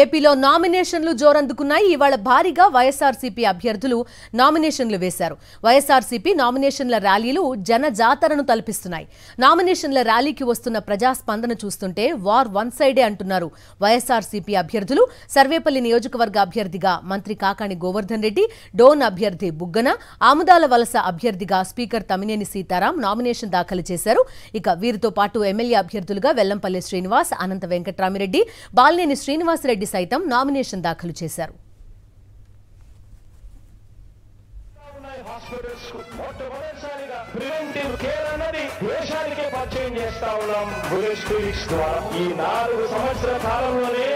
ఏపీలో నామినేషన్లు జోరందుకున్నాయి. ఇవాళ భారీగా వైఎస్ఆర్సీపీ అభ్యర్థులు నామినేషన్లు వేశారు. వైఎస్ఆర్సీపీ నామినేషన్ల ర్యాలీలు జన జాతరను తలపిస్తున్నాయి. నామినేషన్ల ర్యాలీకి వస్తున్న ప్రజాస్పందన చూస్తుంటే వార్ వన్ సైడే అంటున్నారు వైఎస్ఆర్సీపీ అభ్యర్థులు. సర్వేపల్లి నియోజకవర్గ అభ్యర్థిగా మంత్రి కాకాణి గోవర్ధన్ రెడ్డి, డోన్ అభ్యర్థి బుగ్గన, ఆముదాల వలస అభ్యర్థిగా స్పీకర్ తమ్మినేని సీతారాం నామినేషన్ దాఖలు చేశారు. ఇక వీరితో పాటు ఎమ్మెల్యే అభ్యర్థులుగా వెల్లంపల్లి శ్రీనివాస్, అనంత వెంకట్రామిరెడ్డి, బాలినేని శ్రీనివాసరెడ్డి సైతం నామినేషన్ దాఖలు చేశారు. ఈ 4 సంవత్సరాల కాలంలోనే